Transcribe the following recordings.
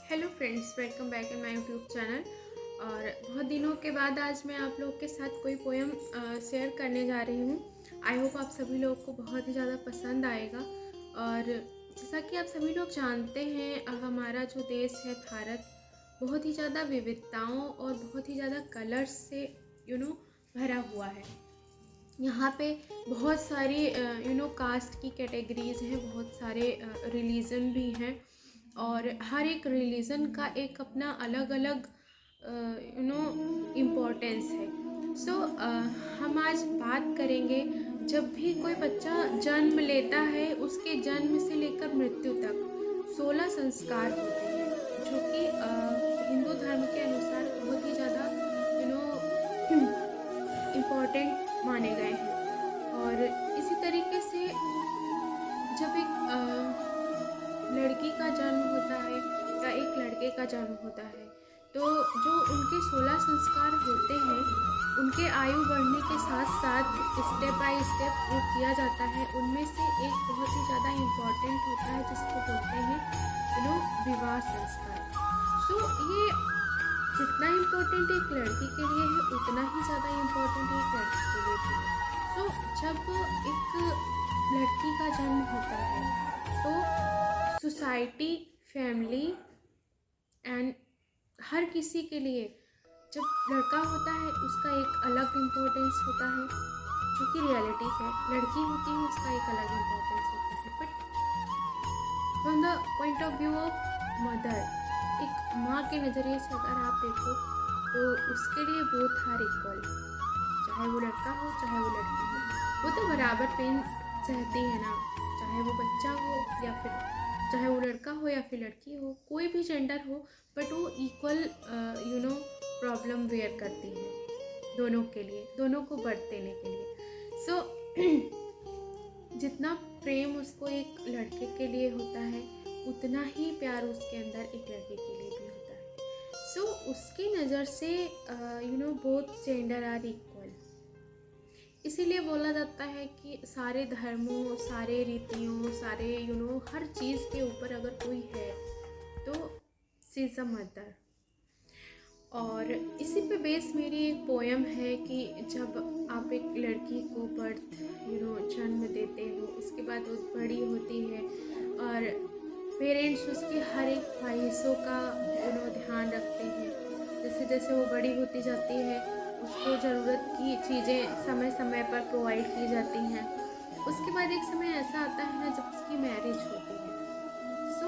Hello friends, welcome back in my YouTube channel. और बहुत दिनों के बाद आज मैं आप लोग के साथ कोई पोएम शेयर करने जा रही हूँ। आई होप आप सभी लोग को बहुत ही ज़्यादा पसंद आएगा। और जैसा कि आप सभी लोग जानते हैं, हमारा जो देश है भारत बहुत ही ज़्यादा विविधताओं और बहुत ही ज़्यादा कलर्स से भरा हुआ है। यहाँ पे बहुत सारी कास्ट की कैटेगरीज हैं, बहुत सारे रिलीजन भी हैं और हर एक रिलीजन का एक अपना अलग अलग इम्पोर्टेंस है। सो हम आज बात करेंगे, जब भी कोई बच्चा जन्म लेता है उसके जन्म से लेकर मृत्यु तक 16 संस्कार होते हैं, जो कि हिंदू धर्म के अनुसार बहुत ही ज़्यादा इम्पोर्टेंट माने गए हैं। और इसी तरीके से जब एक लड़की का जन्म होता है या एक लड़के का जन्म होता है, तो जो उनके 16 संस्कार होते हैं, उनके आयु बढ़ने के साथ साथ स्टेप बाय स्टेप वो किया जाता है। उनमें से एक बहुत ही ज़्यादा इम्पॉर्टेंट होता है, जिसको बोलते हैं विवाह संस्कार। सो ये जितना इम्पोर्टेंट एक लड़की के लिए है, उतना ही ज़्यादा इम्पोर्टेंट एक लड़की के लिए भी है। सो जब एक लड़की का जन्म होता है, तो सोसाइटी, फैमिली एंड हर किसी के लिए, जब लड़का होता है उसका एक अलग इम्पोर्टेंस होता है, जो कि रियलिटी है। लड़की होती है उसका एक अलग इम्पोर्टेंस होता है, but from the point of view of mother, एक माँ के नज़रिए से अगर आप देखो, तो उसके लिए बोथ आर इक्वल। चाहे वो लड़का हो चाहे वो लड़की हो, वो तो बराबर पेन सहती है ना। चाहे वो बच्चा हो या फिर चाहे वो लड़का हो या फिर लड़की हो, कोई भी जेंडर हो, बट वो इक्वल प्रॉब्लम वेयर करती है दोनों के लिए, दोनों को बर्थ देने के लिए। सो जितना प्रेम उसको एक लड़के के लिए होता है, उतना ही प्यार उसके अंदर एक लड़के के लिए भी होता है। सो उसकी नज़र से बोथ जेंडर आर इक्वल। इसीलिए बोला जाता है कि सारे धर्मों, सारे रीतियों, सारे हर चीज़ के ऊपर अगर कोई है तो शी इज़ अ मदर। और इसी पे बेस मेरी एक पोएम है कि जब आप एक लड़की को बर्थ जन्म देते हो, उसके बाद वो बड़ी होती है और पेरेंट्स उसकी हर एक ख्वाहिशों का ध्यान रखते हैं। जैसे जैसे वो बड़ी होती जाती है, उसको ज़रूरत की चीज़ें समय समय पर प्रोवाइड की जाती हैं। उसके बाद एक समय ऐसा आता है ना, जब उसकी मैरिज होती है। सो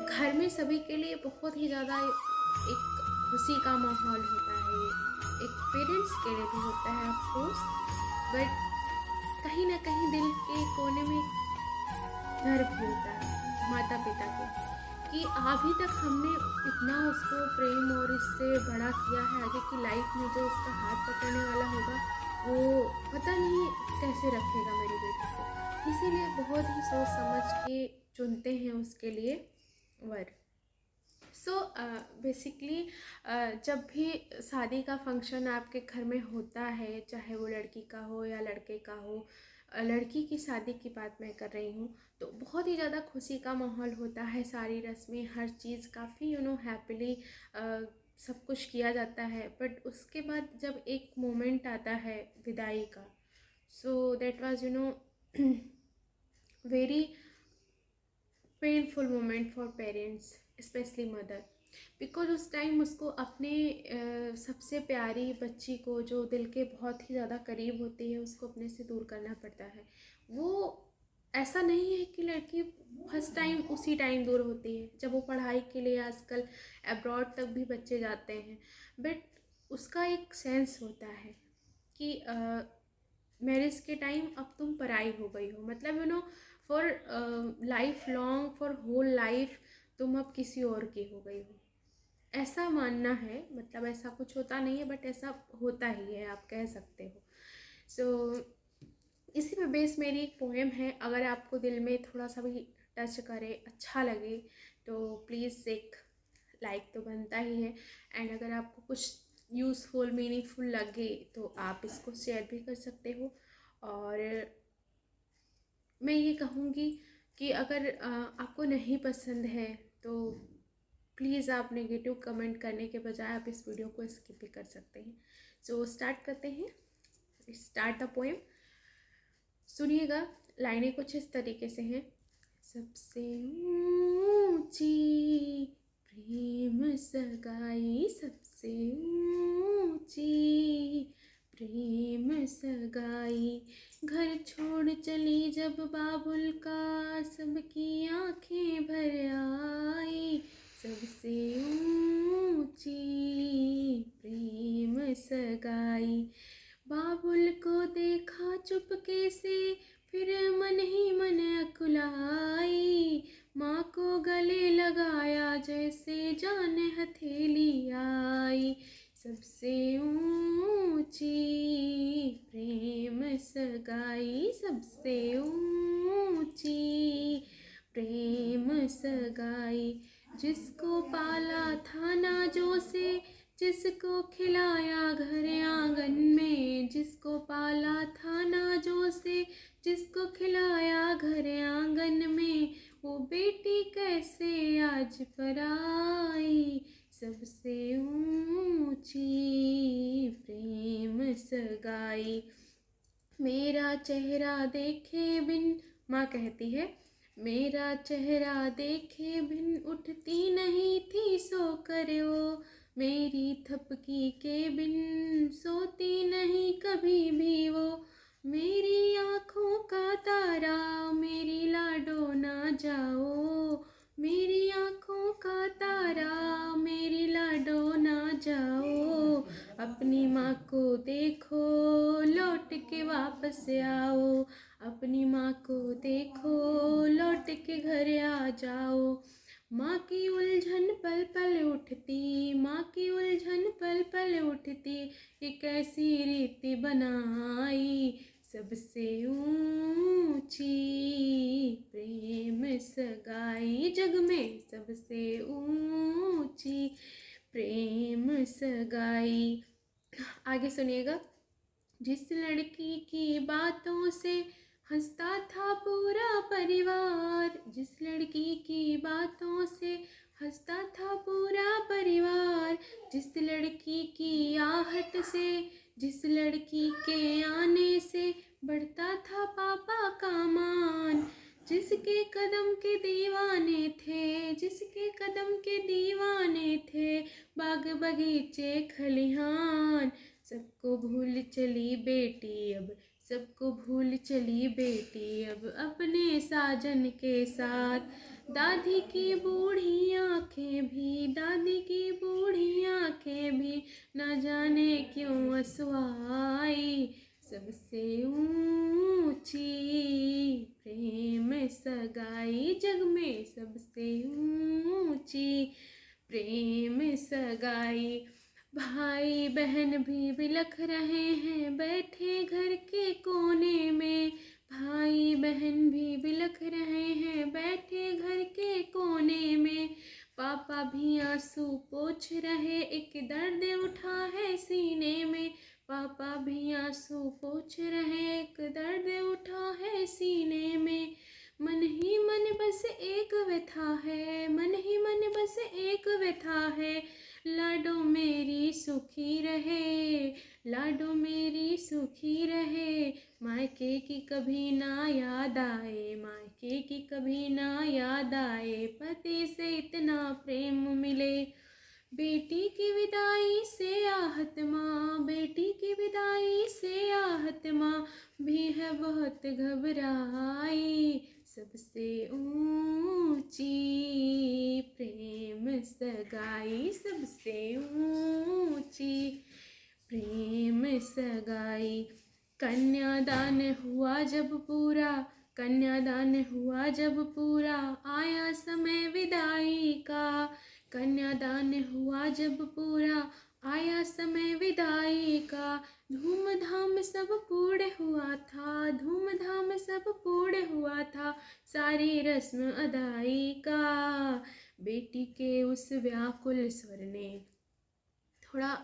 घर में सभी के लिए बहुत ही ज़्यादा एक खुशी का माहौल होता है। ये एक पेरेंट्स के लिए भी होता है ऑफ कोर्स, बट कहीं ना कहीं दिल के कोने में डर भी होता है माता पिता के, कि अभी तक हमने इतना उसको प्रेम और इससे बड़ा किया है, आगे की लाइफ में जो उसका हाथ पकड़ने वाला होगा, वो पता नहीं कैसे रखेगा मेरी बेटी को। इसीलिए बहुत ही सोच समझ के चुनते हैं उसके लिए वर। सो बेसिकली जब भी शादी का फंक्शन आपके घर में होता है, चाहे वो लड़की का हो या लड़के का हो, लड़की की शादी की बात मैं कर रही हूँ, तो बहुत ही ज़्यादा खुशी का माहौल होता है। सारी रस्में, हर चीज़ काफ़ी हैप्पीली सब कुछ किया जाता है। बट उसके बाद जब एक मोमेंट आता है विदाई का, so that was very painful moment for parents, specially mother. Because उस टाइम उसको अपने सबसे प्यारी बच्ची को, जो दिल के बहुत ही ज़्यादा करीब होती है, उसको अपने से दूर करना पड़ता है। वो ऐसा नहीं है कि लड़की फर्स्ट टाइम उसी टाइम दूर होती है, जब वो पढ़ाई के लिए आजकल अब्रॉड तक भी बच्चे जाते हैं, बट उसका एक सेंस होता है कि मैरिज के टाइम अब तुम पराई हो गई हो, मतलब for life long, for whole life तुम अब किसी और की हो गई हो, ऐसा मानना है। मतलब ऐसा कुछ होता नहीं है, बट ऐसा होता ही है, आप कह सकते हो। सो इसी पे बेस मेरी एक पोएम है। अगर आपको दिल में थोड़ा सा भी टच करे, अच्छा लगे, तो प्लीज़ एक लाइक तो बनता ही है। एंड अगर आपको कुछ यूज़फुल, मीनिंगफुल लगे, तो आप इसको शेयर भी कर सकते हो। और मैं ये कहूँगी कि अगर आपको नहीं पसंद है, तो प्लीज़ आप नेगेटिव कमेंट करने के बजाय आप इस वीडियो को स्किप भी कर सकते हैं। सो स्टार्ट करते हैं। Start the poem. सुनिएगा, लाइनें कुछ इस तरीके से हैं। सबसे ऊंची प्रेम सगाई, सबसे ऊंची प्रेम सगाई, घर छोड़ चली जब बाबुल का सबकी आंखें भर आई, सबसे ऊंची प्रेम सगाई। बाबुल को देखा चुपके से, फिर मन ही मन अकुलाई, माँ को गले लगाया जैसे जान हथेली आई, सबसे ऊंची प्रेम सगाई, सबसे ऊंची प्रेम सगाई। जिसको पाला था नाजों से, जिसको खिलाया घर आंगन में, जिसको पाला था नाजों से, जिसको खिलाया घर आंगन में, वो बेटी कैसे आज पराई, सबसे ऊंची प्रेम सगाई। मेरा चेहरा देखे बिन, माँ कहती है, मेरा चेहरा देखे बिन उठती नहीं थी सो कर वो, मेरी थपकी के बिन सोती नहीं कभी भी वो, मेरी आँखों का तारा मेरी लाडो ना जाओ, मेरी आँखों का तारा मेरी लाडो ना जाओ, अपनी माँ को देखो लौट के वापस आओ, अपनी माँ को देखो लौट के घर आ जाओ। माँ की उलझन पल पल उठती, माँ की उलझन पल पल उठती, एक ऐसी रीति बनाई, सबसे ऊंची प्रेम सगाई, जग में सबसे ऊंची प्रेम सगाई। आगे सुनिएगा। जिस लड़की की बातों से हंसता था पूरा परिवार, जिस लड़की की बातों से हंसता था पूरा परिवार, जिस लड़की की आहट से, जिस लड़की के आने से बढ़ता था पापा का मान, जिसके कदम के दीवाने थे, जिसके कदम के दीवाने थे, बाग बगीचे खलिहान, सबको भूल चली बेटी अब, सबको भूल चली बेटी अब अपने साजन के साथ, दादी की बूढ़ी आंखें भी, दादी की बूढ़ी आंखें भी, न जाने क्यों आंसुआई, सबसे ऊंची प्रेम सगाई, जग में सबसे ऊंची प्रेम सगाई। भाई बहन भी बिलख रहे हैं बैठे घर के कोने में, भाई बहन भी बिलख रहे हैं बैठे घर के कोने में, पापा भी आंसू पोंछ रहे एक दर्द उठा है सीने में, पापा भी आंसू पोंछ रहे एक दर्द उठा है सीने में, मन ही मन बस एक व्यथा है, मन ही मन बस एक व्यथा है, लाडो मेरी सुखी रहे, लाडो मेरी सुखी रहे, मायके की कभी ना याद आए, मायके की कभी ना याद आए, पति से इतना प्रेम मिले, बेटी की विदाई से आहत माँ, बेटी की विदाई से आहत माँ भी है बहुत घबराई, सबसे ऊंची प्रेम सगाई, सबसे ऊंची प्रेम सगाई। कन्यादान हुआ जब पूरा, कन्यादान हुआ जब पूरा, आया समय विदाई का, कन्यादान हुआ जब पूरा, आया समय विदाई का, धूमधाम सब पूर्ण हुआ था, धूमधाम सब पूर्ण हुआ था, सारी रस्म अदाई का, बेटी के उस व्याकुल स्वर ने, थोड़ा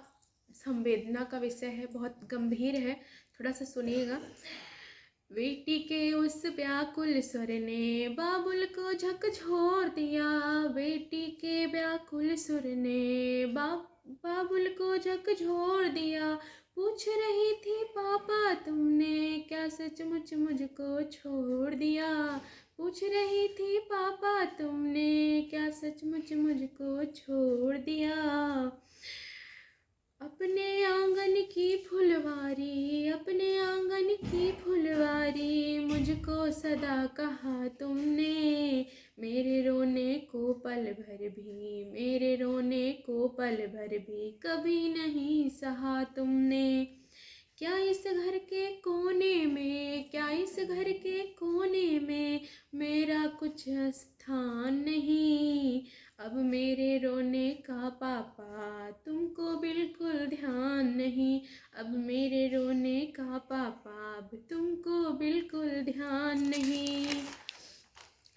संवेदना का विषय है, बहुत गंभीर है, थोड़ा सा सुनिएगा। बेटी के उस व्याकुल स्वर ने बाबुल को झकझोर दिया। बेटी के व्याकुल सुर ने बाबुल को झकझोर दिया। पूछ रही थी पापा तुमने क्या सचमुच मुझको छोड़ दिया। पूछ रही थी पापा तुमने क्या सचमुच मुझको छोड़ दिया। अपने आंगन की फुलवारी, अपने आंगन की फुलवारी, मुझको सदा कहा तुमने। मेरे रोने को पल भर भी, मेरे रोने को पल भर भी कभी नहीं सहा तुमने। क्या इस घर के कोने में, क्या इस घर के कोने में मेरा कुछ स्थान नहीं। अब मेरे रोने का पापा तुमको बिल्कुल ध्यान नहीं। अब मेरे रोने का पापा अब तुमको बिल्कुल ध्यान नहीं।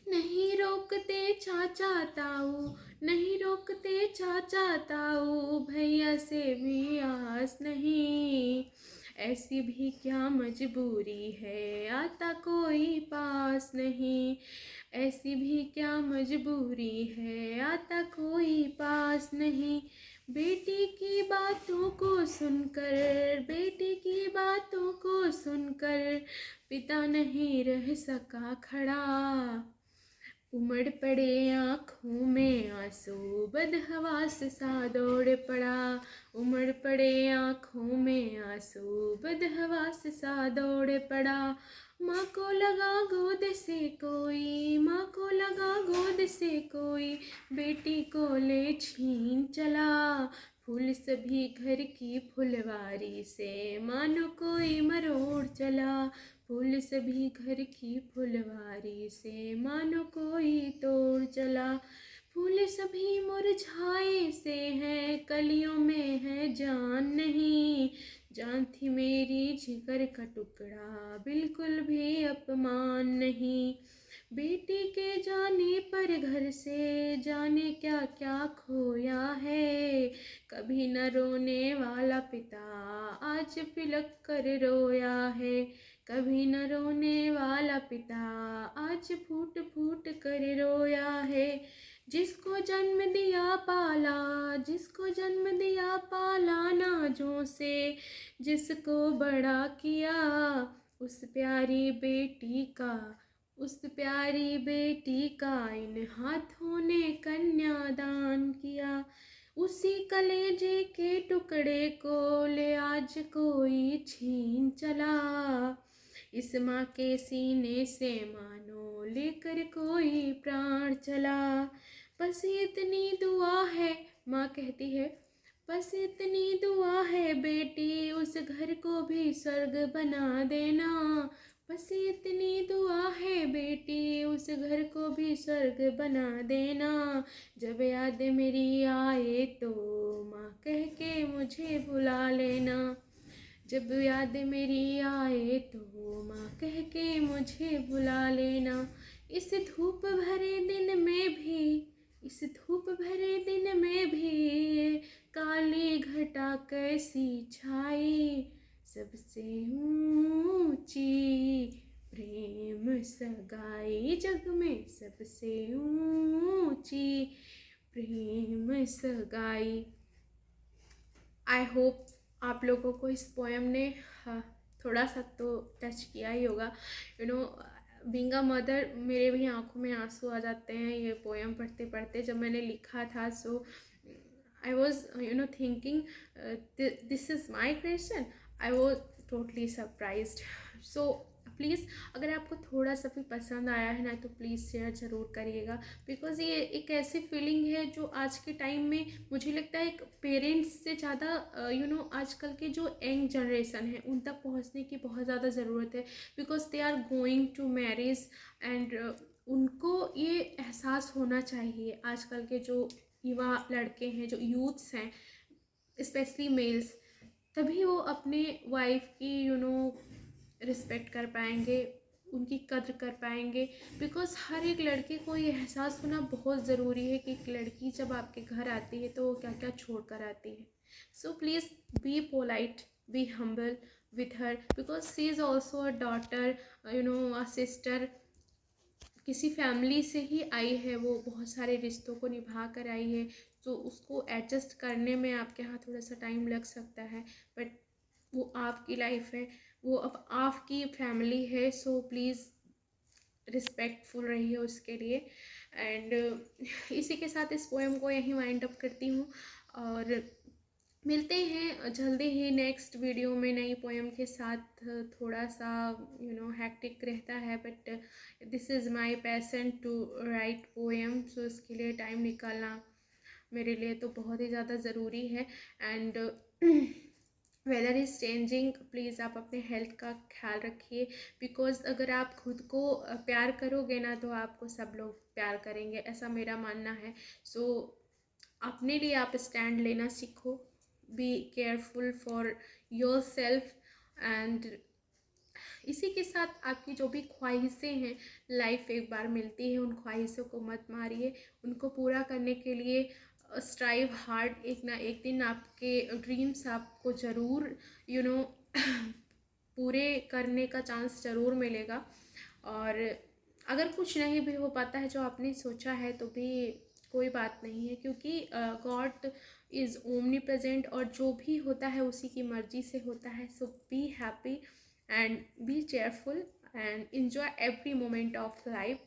नहीं रोकते चाचा ताऊ, नहीं रोकते चाचा ताऊ, भैया से भी आस नहीं। ऐसी भी क्या मजबूरी है आता कोई पास नहीं। ऐसी भी क्या मजबूरी है आता कोई पास नहीं। बेटी की बातों को सुनकर, बेटी की बातों को सुनकर पिता नहीं रह सका खड़ा। उमड़ पड़े आँखों में आंसू, बदहवास सा दौड़ पड़ा। उमड़ पड़े आँखों में आंसू, बदहवास सा दौड़ पड़ा। माँ को लगा गोद से कोई, माँ को लगा गोद से कोई, बेटी को ले छीन चला। फूल सभी घर की फुलवारी से मानो कोई मरोड़ चला। फूल सभी घर की फुलवारी से मानो कोई तोड़ चला। फूल सभी मुरझाए से हैं, कलियों में है जान नहीं। जान थी मेरी जिगर का टुकड़ा, बिल्कुल भी अपमान नहीं। बेटी के जाने पर घर से जाने क्या क्या खोया है। कभी न रोने वाला पिता आज पिलक कर रोया है। कभी न रोने वाला पिता आज फूट फूट कर रोया है। जिसको जन्म दिया पाला, जिसको जन्म दिया पाला नाजों से, जिसको बड़ा किया, उस प्यारी बेटी का, उस प्यारी बेटी का इन हाथों ने कन्यादान किया। उसी कलेजे के टुकड़े को ले आज कोई छीन चला। इस माँ के सीने से मानो लेकर कोई प्राण चला। बस इतनी दुआ है, माँ कहती है, बस इतनी दुआ है बेटी उस घर को भी स्वर्ग बना देना। बस इतनी दुआ है बेटी उस घर को भी स्वर्ग बना देना। जब याद मेरी आए तो माँ कह के मुझे बुला लेना। जब याद मेरी आए तो माँ कह के मुझे बुला लेना। इस धूप भरे दिन में भी, इस धूप भरे दिन में भी काली घटा कैसी छाई। सबसे ऊंची प्रेम सगाई, जग में सबसे ऊंची प्रेम सगाई। आई होप आप लोगों को इस पोएम ने थोड़ा सा तो टच किया ही होगा। You know, being a mother मेरे भी आंखों में आंसू आ जाते हैं ये पोएम पढ़ते पढ़ते। जब मैंने लिखा था so I was thinking this is my creation. I was totally surprised. So please अगर आपको थोड़ा सा भी पसंद आया है ना तो प्लीज़ शेयर ज़रूर करिएगा। बिकॉज़ ये एक ऐसी फीलिंग है जो आज के टाइम में मुझे लगता है एक पेरेंट्स से ज़्यादा आजकल के जो यंग जनरेशन है उन तक पहुंचने की बहुत ज़्यादा ज़रूरत है। Because they are going to marriage and उनको ये एहसास होना चाहिए। आजकल के जो युवा लड़के हैं, जो यूथ्स हैं, स्पेशली मेल्स, तभी वो अपने वाइफ की रिस्पेक्ट कर पाएंगे, उनकी कद्र कर पाएंगे। बिकॉज़ हर एक लड़के को ये एहसास होना बहुत ज़रूरी है कि एक लड़की जब आपके घर आती है तो वो क्या क्या छोड़ कर आती है। So please be polite, be humble, with her, because she is also a daughter, a sister, किसी फैमिली से ही आई है, वो बहुत सारे रिश्तों को निभा कर आई है, तो उसको एडजस्ट करने में आपके यहाँ थोड़ा सा टाइम लग सकता है, बट वो आपकी लाइफ है, वो अब आपकी फैमिली है, सो प्लीज़ रिस्पेक्टफुल रहिए उसके लिए। एंड इसी के साथ इस पोएम को यहीं वाइंड अप करती हूँ, और मिलते हैं जल्दी ही नेक्स्ट वीडियो में नई पोएम के साथ। थोड़ा सा हैक्टिक रहता है, but this is my passion to write poem, so इसके लिए टाइम निकालना मेरे लिए तो बहुत ही ज़्यादा ज़रूरी है। And weather is changing, please आप अपने हेल्थ का ख्याल रखिए, बिकॉज अगर आप खुद को प्यार करोगे ना, तो आपको सब लोग प्यार करेंगे, ऐसा मेरा मानना है। सो अपने लिए आप स्टैंड लेना सीखो, be careful for your self. And इसी के साथ आपकी जो भी ख्वाहिशें हैं, लाइफ एक बार मिलती है, उन ख्वाहिशों को मत मारिए, उनको पूरा करने के लिए स्ट्राइव हार्ड। एक ना एक दिन आपके ड्रीम्स आपको ज़रूर पूरे करने का चांस ज़रूर मिलेगा। और अगर कुछ नहीं भी हो पाता है जो आपने सोचा है, तो भी कोई बात नहीं है, क्योंकि गॉड इज़ ओमनी प्रेजेंट, और जो भी होता है उसी की मर्जी से होता है। So be happy and be cheerful and enjoy every moment of life.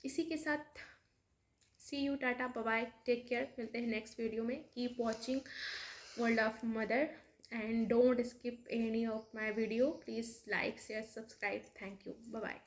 इसी के साथ see you, tata, bye bye, take care. मिलते हैं नेक्स्ट वीडियो में। Keep watching world of mother and don't skip any of my video. Please like, share, subscribe. Thank you. Bye bye.